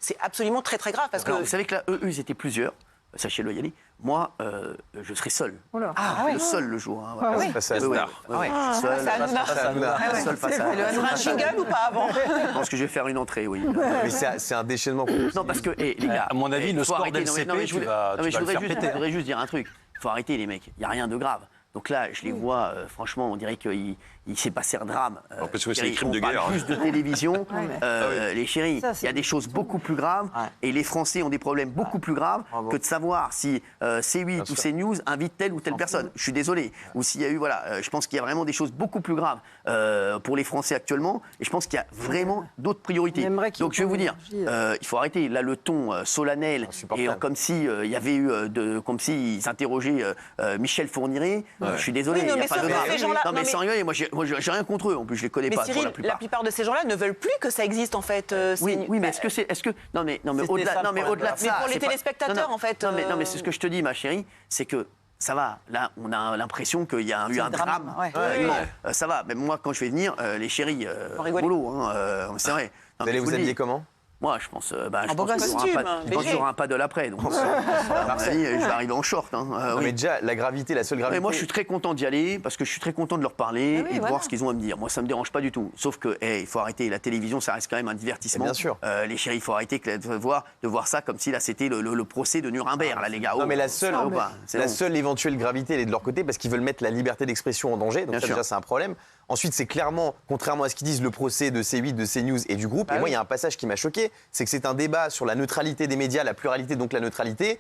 c'est absolument très très grave. Parce que... Vous savez que là, eux, ils étaient plusieurs. Sachez-le, Yannick. Moi, je serai seul. Le seul le jour. Hein, voilà. C'est Hanouna. Seul face à Il y aura un jingle ou pas avant? Je pense que je vais faire une entrée, oui. Mais c'est un déchaînement. Non, parce que, les gars... À mon avis, le score d'LCP, tu vas le faire péter. Je voudrais juste dire un truc. Il faut arrêter, les mecs. Il n'y a rien de grave. Donc là, je les vois, franchement, on dirait qu'il s'est passé un drame. Parce que c'est des crimes de guerre. On parle plus de télévision, les chéris. Il y a des choses beaucoup plus graves et les Français ont des problèmes beaucoup plus graves que de savoir si C8 ou CNews invite telle ou telle personne. Je suis désolé. Ou s'il y a eu, je pense qu'il y a vraiment des choses beaucoup plus graves pour les Français actuellement et je pense qu'il y a vraiment d'autres priorités. Donc je vais vous dire, il faut arrêter là le ton solennel et comme si il y avait eu, comme s'ils interrogeaient Michel Fourniret. Je suis désolé, il n'y a pas de grave. Non mais sans rigoler, moi j'ai rien contre eux, en plus je les connais pas. Mais Cyril, la plupart de ces gens-là ne veulent plus que ça existe en fait. Oui, mais est-ce que non mais au-delà de ça. Mais pour les téléspectateurs en fait. Non mais c'est ce que je te dis, ma chérie, c'est que ça va. Là, on a l'impression qu'il y a eu un drame. Ça va. Même moi, quand je vais venir, les chéris, boulot, c'est vrai. Vous allez vous habiller comment ? Moi, je pense qu'il y aura un paddle après. Donc, à Marseille, je vais arriver en short. Mais déjà, la gravité, la seule gravité. Mais moi, je suis très content d'y aller parce que je suis très content de leur parler et de voir ce qu'ils ont à me dire. Moi, ça me dérange pas du tout. Sauf que, il faut arrêter. La télévision, ça reste quand même un divertissement. Bien sûr. Les chéris, il faut arrêter de voir ça comme si là, c'était le procès de Nuremberg, là, les gars. Non, mais la seule éventuelle gravité, elle est de leur côté parce qu'ils veulent mettre la liberté d'expression en danger. Donc, ça, déjà, c'est un problème. Ensuite, c'est clairement, contrairement à ce qu'ils disent, le procès de C8, de CNews et du groupe. Et moi, il y a un passage qui m'a choqué, c'est que c'est un débat sur la neutralité des médias, la pluralité, donc la neutralité.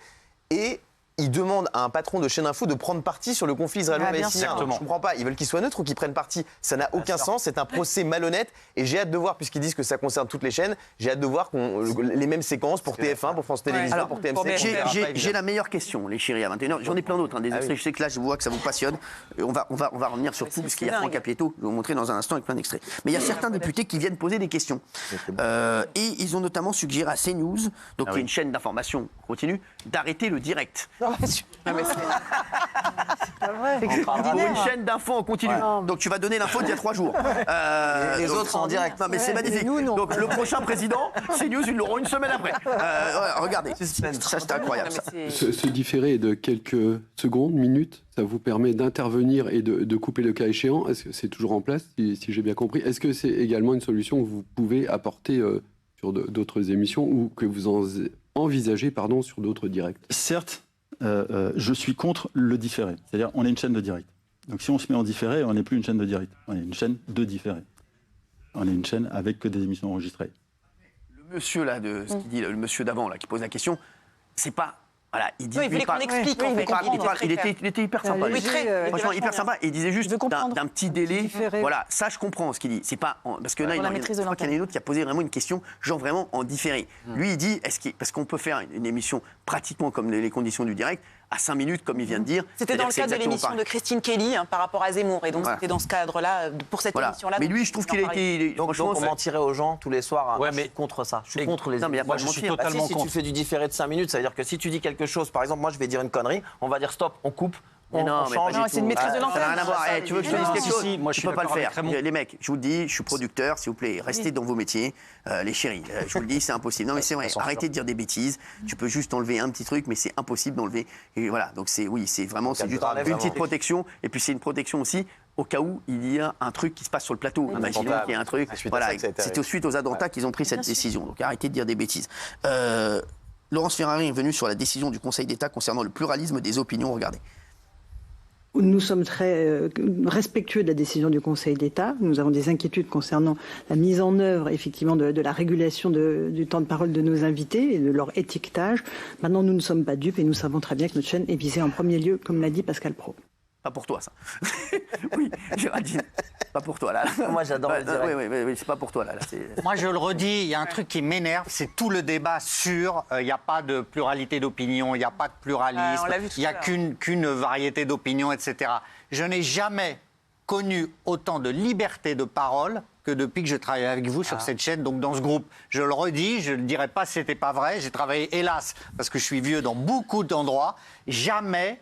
Et ils demandent à un patron de chaîne info de prendre parti sur le conflit israélo-palestinien. Je ne comprends pas. Ils veulent qu'il soit neutre ou qu'il prenne parti. Ça n'a aucun sens. C'est un procès malhonnête. Et j'ai hâte de voir, puisqu'ils disent que ça concerne toutes les chaînes, j'ai hâte de voir les mêmes séquences pour TF1, pour France Télévisions, pour TMC. J'ai la meilleure question, les chéris, à 21h. J'en ai plein d'autres. Des extraits. Je sais que là, je vois que ça vous passionne. On va revenir sur tout, parce qu'il y a Franck Capieto. Je vais vous montrer dans un instant avec plein d'extraits. Mais il y a certains députés qui viennent poser des questions. Et ils ont notamment suggéré à CNews, donc qui est une chaîne d'information continue, d'arrêter le direct. C'est pas vrai. Pour une chaîne d'infos en continu. Donc tu vas donner l'info d'il y a 3 jours. Les autres en direct. Non mais c'est magnifique. Donc le prochain président, CNews, ils l'auront une semaine après. Regardez, ça c'est incroyable. Ce différé est de quelques secondes, minutes. Ça vous permet d'intervenir et de couper le cas échéant. Est-ce que c'est toujours en place, si j'ai bien compris? Est-ce que c'est également une solution que vous pouvez apporter sur d'autres émissions ou que vous envisagez sur d'autres directs? Certes. Je suis contre le différé. C'est-à-dire, on est une chaîne de direct. Donc, si on se met en différé, on n'est plus une chaîne de direct. On est une chaîne de différé. On est une chaîne avec que des émissions enregistrées. Le monsieur là, ce qu'il dit, le monsieur d'avant là, qui pose la question, c'est pas. Voilà, il dit. Il voulait qu'on explique. Il était hyper sympa. Franchement, hyper sympa. Il disait juste d'un petit délai. Voilà, ça je comprends ce qu'il dit. C'est pas parce que là, je crois qu'il y en a une autre qui a posé vraiment une question, genre vraiment en différé. Lui, il dit parce qu'on peut faire une émission pratiquement comme les conditions du direct à 5 minutes, comme il vient de dire. C'était dans le cadre de l'émission de Christine Kelly par rapport à Zemmour, et donc c'était dans ce cadre-là pour cette émission-là. Mais lui, je trouve qu'il a été. Donc on mentirait aux gens tous les soirs. Ouais, je suis contre ça. Je suis contre les. Non, mais moi, je suis totalement contre. Si tu fais du différé de 5 minutes, ça veut dire que si tu dis quelque chose, par exemple, moi je vais dire une connerie, on va dire stop, on coupe. On change. Non, c'est une maîtrise de l'antenne. Ça n'a rien à voir. Tu veux que je te dise quelque chose? Moi, je ne peux pas le faire. Les mecs, je vous le dis, je suis producteur, s'il vous plaît, restez dans vos métiers. Les chéris, je vous le dis, c'est impossible. Non, mais c'est vrai, arrêtez de dire des bêtises. Tu peux juste enlever un petit truc, mais c'est impossible d'enlever. Et voilà, donc c'est vraiment juste une petite protection. Et puis c'est une protection aussi au cas où il y a un truc qui se passe sur le plateau. Imaginons qu'il y a un truc. Voilà, c'est suite aux attentats qu'ils ont pris cette décision. Donc arrêtez de dire des bêtises. Laurence Ferrari est venue sur la décision du Conseil d'État concernant le pluralisme des opinions. Regardez. Nous sommes très respectueux de la décision du Conseil d'État. Nous avons des inquiétudes concernant la mise en œuvre, effectivement, de la régulation du temps de parole de nos invités et de leur étiquetage. Maintenant, nous ne sommes pas dupes et nous savons très bien que notre chaîne est visée en premier lieu, comme l'a dit Pascal Praud. Pas pour toi, ça. Oui, Géraldine. Pas pour toi, là. Moi, j'adore le direct. Oui, c'est pas pour toi, là. Moi, je le redis, il y a un truc qui m'énerve, c'est tout le débat sur il n'y a pas de pluralité d'opinion, il n'y a pas de pluralisme, il n'y a qu'une variété d'opinions, etc. Je n'ai jamais connu autant de liberté de parole que depuis que je travaille avec vous sur cette chaîne, donc dans ce groupe. Je le redis, je ne dirais pas si ce n'était pas vrai. J'ai travaillé, hélas, parce que je suis vieux, dans beaucoup d'endroits. Jamais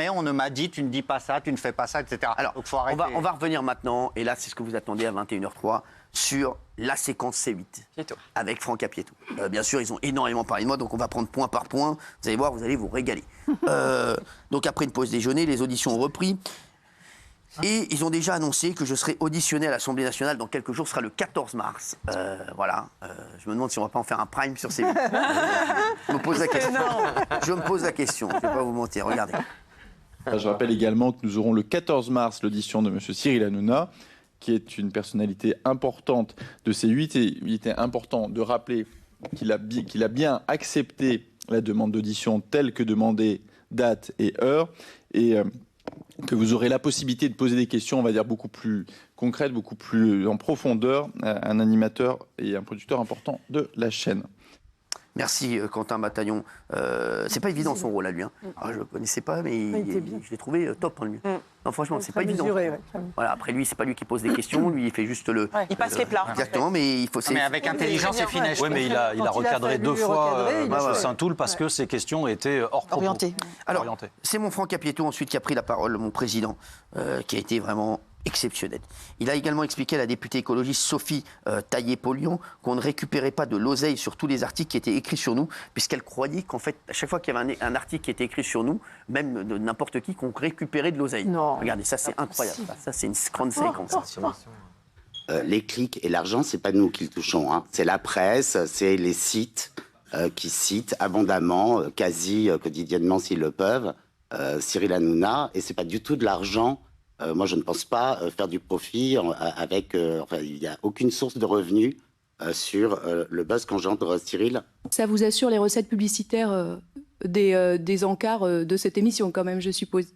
on ne m'a dit tu ne dis pas ça, tu ne fais pas ça, etc. Alors, donc, faut arrêter. On va revenir maintenant, et là c'est ce que vous attendez à 21h03, sur la séquence C8 avec Franck Apieto. Bien sûr, ils ont énormément parlé de moi, donc on va prendre point par point. Vous allez voir, vous allez vous régaler. Donc après une pause déjeuner, les auditions ont repris. Et ils ont déjà annoncé que je serai auditionné à l'Assemblée nationale dans quelques jours, ce sera le 14 mars. Voilà. Je me demande si on ne va pas en faire un prime sur C8. Je me pose la question. Je me pose la question, je ne vais pas vous mentir, regardez. Je rappelle également que nous aurons le 14 mars l'audition de M. Cyril Hanouna, qui est une personnalité importante de C8. Et il était important de rappeler qu'il a bien accepté la demande d'audition telle que demandée, date et heure. Et que vous aurez la possibilité de poser des questions, on va dire, beaucoup plus concrètes, beaucoup plus en profondeur à un animateur et un producteur important de la chaîne. Merci Quentin Bataillon. C'est pas évident son rôle à lui. Hein. Je le connaissais pas, mais je l'ai trouvé top en lui. Non, franchement, c'est pas évident. Voilà, après lui, c'est pas lui qui pose des questions, lui il fait juste le. Il passe les plats. Exactement, mais il faut. Mais avec intelligence et finesse. Oui, mais il a recadré 2 fois M. Saint-Toul parce que ses questions étaient hors propos. Orientées. Alors, c'est mon Franck Apieto ensuite qui a pris la parole, mon président, qui a été vraiment exceptionnel. Il a également expliqué à la députée écologiste Sophie Taillé-Polion qu'on ne récupérait pas de l'oseille sur tous les articles qui étaient écrits sur nous, puisqu'elle croyait qu'en fait, à chaque fois qu'il y avait un article qui était écrit sur nous, même de n'importe qui, qu'on récupérait de l'oseille. Regardez, ça c'est incroyable. Ça c'est une grande séquence. Les clics et l'argent, c'est pas nous qui le touchons. Hein. C'est la presse, c'est les sites qui citent abondamment, quasi quotidiennement s'ils le peuvent, Cyril Hanouna, et c'est pas du tout de l'argent. Moi, je ne pense pas faire du profit avec... enfin, il n'y a aucune source de revenus sur le buzz qu'engendre Cyril. Ça vous assure les recettes publicitaires des encarts de cette émission, quand même, je suppose?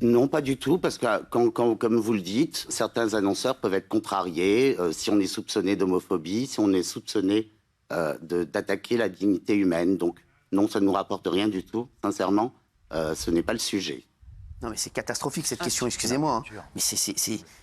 Non, pas du tout, parce que, comme vous le dites, certains annonceurs peuvent être contrariés si on est soupçonné d'homophobie, si on est soupçonné d'attaquer la dignité humaine. Donc, non, ça ne nous rapporte rien du tout, sincèrement. Ce n'est pas le sujet. Non, mais c'est catastrophique cette question, excusez-moi. Hein. Mais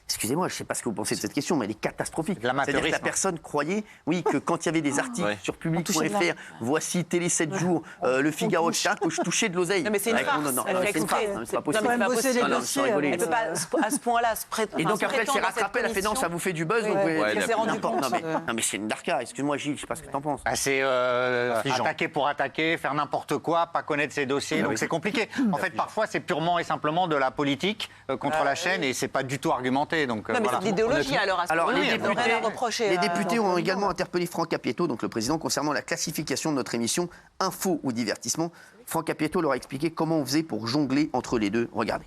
excusez-moi, je ne sais pas ce que vous pensez de cette question, mais elle est catastrophique. C'est-à-dire que la personne croyait, oui, que quand il y avait des articles sur Public.fr, voici Télé 7 jours, Le Figaro, etc., que je touchais de l'oseille. Non, mais c'est une farce. C'est pas possible. Elle peut pas à ce point-là se prétendre. Et donc après, elle s'est rattrapée, elle a fait non, ça vous fait du buzz. Elle s'est rendue compte. Non, mais c'est une darka, excuse-moi Gilles, je ne sais pas ce que tu en penses. C'est attaquer pour attaquer, faire n'importe quoi, pas connaître ses dossiers, donc c'est compliqué. En fait, parfois, c'est purement et simplement de la politique contre la chaîne et c'est pas du tout argumenté. Donc, non, mais c'est de l'idéologie alors. Les députés ont également interpellé Franck Apieto, donc le président, concernant la classification de notre émission info ou divertissement. Franck Apieto leur a expliqué comment on faisait pour jongler entre les deux. Regardez.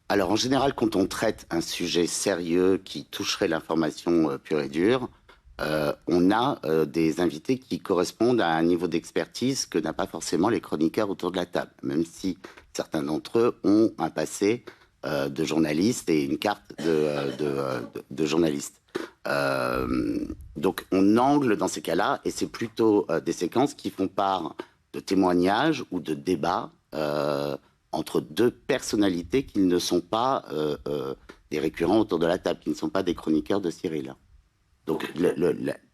Alors en général, quand on traite un sujet sérieux qui toucherait l'information pure et dure, on a des invités qui correspondent à un niveau d'expertise que n'a pas forcément les chroniqueurs autour de la table, même si certains d'entre eux ont un passé de journaliste et une carte de journaliste. Donc on angle dans ces cas-là, et c'est plutôt des séquences qui font part de témoignages ou de débats entre deux personnalités qui ne sont pas des récurrents autour de la table, qui ne sont pas des chroniqueurs de Cyril. Donc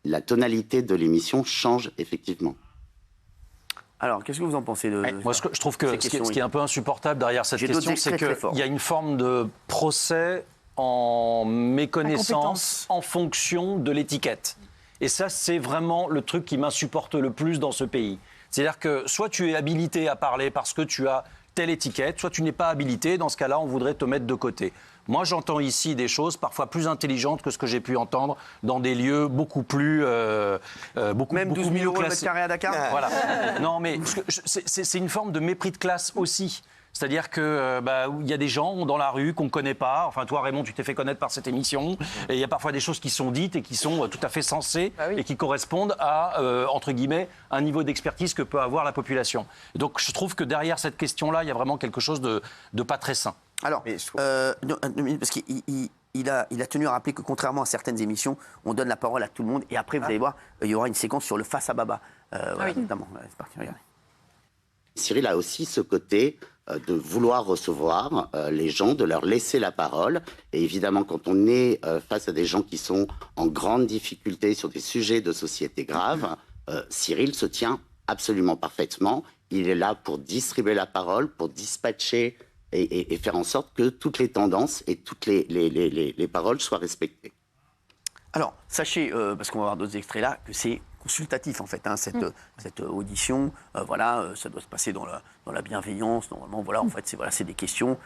la tonalité de l'émission change effectivement. Alors, qu'est-ce que vous en pensez de Moi, je trouve que ce qui est un peu insupportable derrière cette question, c'est qu'il y a une forme de procès en méconnaissance en fonction de l'étiquette. Et ça, c'est vraiment le truc qui m'insupporte le plus dans ce pays. C'est-à-dire que soit tu es habilité à parler parce que tu as telle étiquette, soit tu n'es pas habilité. Dans ce cas-là, on voudrait te mettre de côté. Moi, j'entends ici des choses parfois plus intelligentes que ce que j'ai pu entendre dans des lieux beaucoup plus... Même 12 000 € le mètre carré à Dakar. Voilà. Non, mais c'est une forme de mépris de classe aussi. C'est-à-dire que y a des gens dans la rue qu'on ne connaît pas. Enfin, toi, Raymond, tu t'es fait connaître par cette émission. Et il y a parfois des choses qui sont dites et qui sont tout à fait sensées et qui correspondent à, entre guillemets, un niveau d'expertise que peut avoir la population. Et donc, je trouve que derrière cette question-là, il y a vraiment quelque chose de pas très sain. Alors, parce qu'il a tenu à rappeler que contrairement à certaines émissions, on donne la parole à tout le monde et après, vous allez voir, il y aura une séquence sur le face à Baba. Voilà, notamment. C'est parti, regardez. Cyril a aussi ce côté de vouloir recevoir les gens, de leur laisser la parole. Et évidemment, quand on est face à des gens qui sont en grande difficulté sur des sujets de société graves, Cyril se tient absolument parfaitement. Il est là pour distribuer la parole, pour dispatcher et faire en sorte que toutes les tendances et toutes les paroles soient respectées. Alors, sachez, parce qu'on va avoir d'autres extraits là, que c'est consultatif en fait, cette audition. Voilà, ça doit se passer dans la bienveillance. Normalement, voilà, en fait, c'est des questions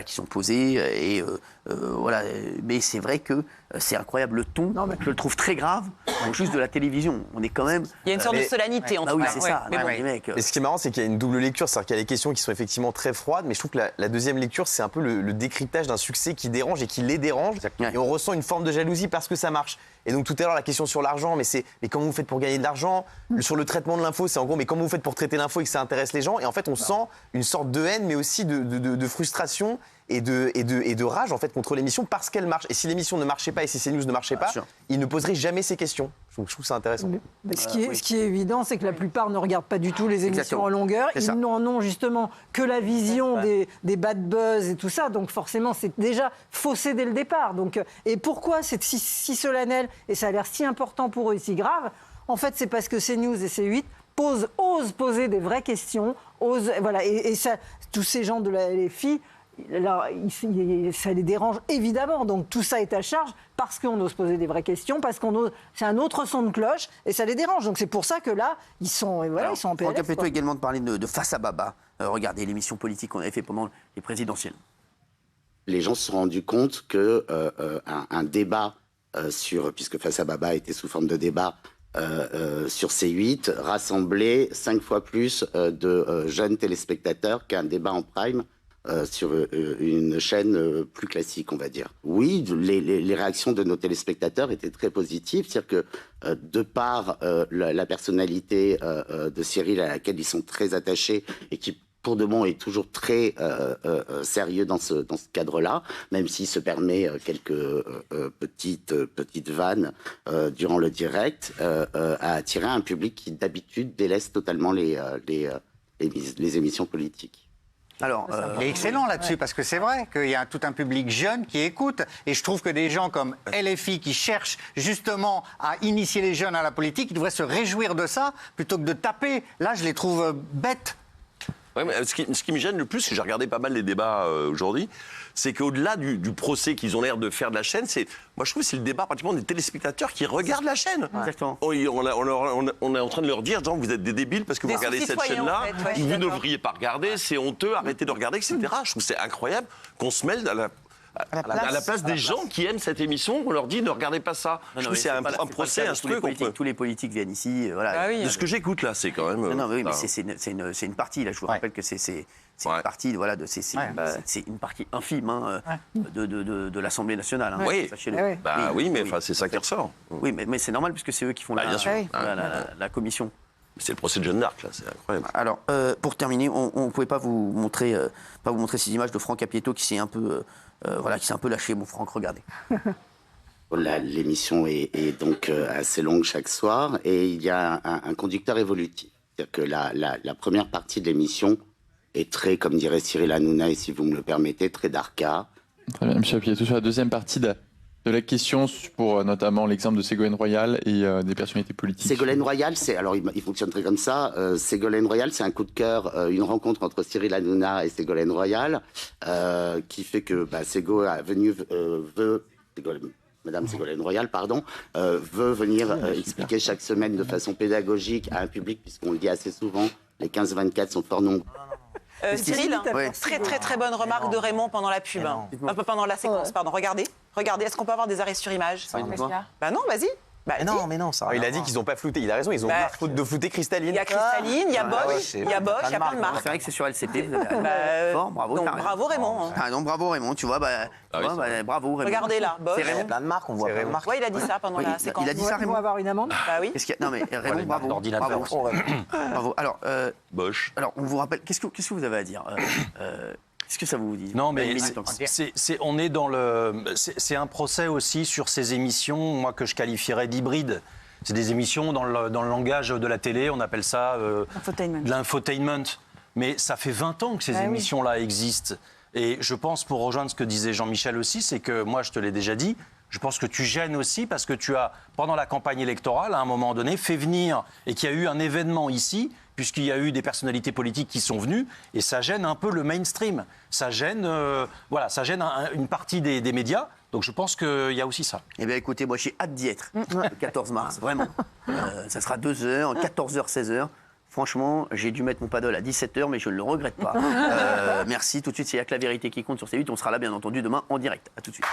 qui sont posées. Et voilà, mais c'est vrai que c'est incroyable le ton. Je le trouve très grave. Juste de la télévision, on est quand même. Il y a une sorte de solennité en tout cas. Oui, c'est ça. Mais bon. Et ce qui est marrant, c'est qu'il y a une double lecture, c'est-à-dire qu'il y a des questions qui sont effectivement très froides, mais je trouve que la deuxième lecture, c'est un peu le décryptage d'un succès qui dérange et qui les dérange. Et on ressent une forme de jalousie parce que ça marche. Et donc tout à l'heure, la question sur l'argent, mais comment vous faites pour gagner de l'argent? Sur le traitement de l'info, c'est en gros, mais comment vous faites pour traiter l'info et que ça intéresse les gens? Et en fait, on sent une sorte de haine, mais aussi de frustration et de rage en fait contre l'émission parce qu'elle marche. Et si l'émission ne marchait pas et si CNews ne marchait pas, ils ne poseraient jamais ces questions. Donc je trouve ça intéressant. Ce qui est évident, c'est que la plupart ne regardent pas du tout les émissions en longueur. Ils n'en ont justement que la vision des bad buzz et tout ça. Donc forcément, c'est déjà faussé dès le départ. Donc, et pourquoi c'est si solennel et ça a l'air si important pour eux et si grave? En fait, c'est parce que CNews et C8 osent poser des vraies questions, voilà, et ça, tous ces gens les filles, là, ça les dérange évidemment. Donc tout ça est à charge parce qu'on ose poser des vraies questions, parce c'est un autre son de cloche et ça les dérange. Donc c'est pour ça que là, ils sont en PLS. Franck Capetto a également parlé de Face à Baba. Regardez l'émission politique qu'on avait fait pendant les présidentielles. Les gens se sont rendus compte que un débat puisque Face à Baba était sous forme de débat, sur C8 rassemblait 5 fois plus de jeunes téléspectateurs qu'un débat en prime sur une chaîne plus classique, on va dire. Oui, les réactions de nos téléspectateurs étaient très positives, c'est-à-dire que de par la personnalité de Cyril à laquelle ils sont très attachés et qui pour de bon est toujours très sérieux dans ce cadre-là, même s'il se permet quelques petites vannes durant le direct, a attiré un public qui d'habitude délaisse totalement les émissions politiques. Alors, il est excellent là-dessus parce que c'est vrai qu'il y a tout un public jeune qui écoute et je trouve que des gens comme LFI qui cherchent justement à initier les jeunes à la politique, ils devraient se réjouir de ça plutôt que de taper. Là, je les trouve bêtes. Ouais, mais ce qui me gêne le plus, j'ai regardé pas mal les débats aujourd'hui, c'est qu'au-delà du procès qu'ils ont l'air de faire de la chaîne, moi je trouve que c'est le débat pratiquement des téléspectateurs qui regardent la chaîne. Exactement. On est en train de leur dire, genre, vous êtes des débiles parce que vous regardez cette chaîne-là, en fait, vous ne devriez pas regarder, c'est honteux, arrêtez de regarder, etc. Je trouve que c'est incroyable qu'on se mêle à la place des gens qui aiment cette émission, on leur dit ne regardez pas ça. Je trouve que c'est un procès, un truc. Tous les politiques viennent ici. Voilà. De ce que j'écoute là, c'est quand même. Non, mais c'est une partie. Là, je vous rappelle que c'est une partie. Voilà, c'est une partie infime de l'Assemblée nationale. Hein, oui. Oui, mais c'est ça qui ressort. Oui, mais c'est normal puisque c'est eux qui font la commission. C'est le procès de Jeanne d'Arc, là, c'est incroyable. Alors, pour terminer, on ne pouvait pas vous montrer ces images de Franck Capetto qui s'est un peu lâché. Bon, Franck, regardez. L'émission est donc assez longue chaque soir et il y a un conducteur évolutif. C'est-à-dire que la première partie de l'émission est très, comme dirait Cyril Hanouna, et si vous me le permettez, très d'arca. Très bien, M. Capetto, sur la deuxième partie de la question pour notamment l'exemple de Ségolène Royal et des personnalités politiques. Ségolène Royal, il fonctionne très comme ça. Ségolène Royal, c'est un coup de cœur, une rencontre entre Cyril Hanouna et Ségolène Royal, qui fait que Madame Ségolène Royal, veut venir expliquer chaque semaine de façon pédagogique à un public, puisqu'on le dit assez souvent, les 15-24 sont fort nombreux. Cyril, très bonne remarque de Raymond pendant la pub. Pendant la séquence, pardon. Regardez, est-ce qu'on peut avoir des arrêts sur image? Bah non, vas-y. Mais non, ça. Il a dit qu'ils n'ont pas flouté, il a raison, ils ont marre de flouter Cristalline. Il y a Cristalline, il y a Bosch, il y a plein de marques. C'est vrai que c'est sur LCP. Fort, bravo. Donc, bravo Raymond. Ah non, bravo Raymond, tu vois, bravo Raymond. Regardez là, Bosch. Il y a plein de marques, on voit plein de marques. Ouais, il a dit ça pendant la séquence. Il a dit ça, Raymond. Ils vont avoir une amende. Bah oui. Non mais Raymond, bravo. Bravo. Alors, Bosch. Alors, on vous rappelle, qu'est-ce que vous avez à dire Qu'est-ce que ça vous dit? Non, mais on est dans c'est un procès aussi sur ces émissions, moi que je qualifierais d'hybrides. C'est des émissions dans le langage de la télé, on appelle ça de l'infotainment. Mais ça fait 20 ans que ces émissions-là existent. Et je pense, pour rejoindre ce que disait Jean-Michel aussi, c'est que moi, je te l'ai déjà dit, je pense que tu gênes aussi parce que tu as, pendant la campagne électorale, à un moment donné, fait venir, et qu'il y a eu un événement ici puisqu'il y a eu des personnalités politiques qui sont venues, et ça gêne un peu le mainstream. Ça gêne, une partie des médias. Donc je pense qu'il y a aussi ça. Eh bien écoutez, moi j'ai hâte d'y être, le 14 mars, vraiment. Ça sera 2h, 14h, 16h. Franchement, j'ai dû mettre mon paddle à 17h, mais je ne le regrette pas. Merci, tout de suite, c'est Y'a que la vérité qui compte sur C8. On sera là, bien entendu, demain en direct. À tout de suite.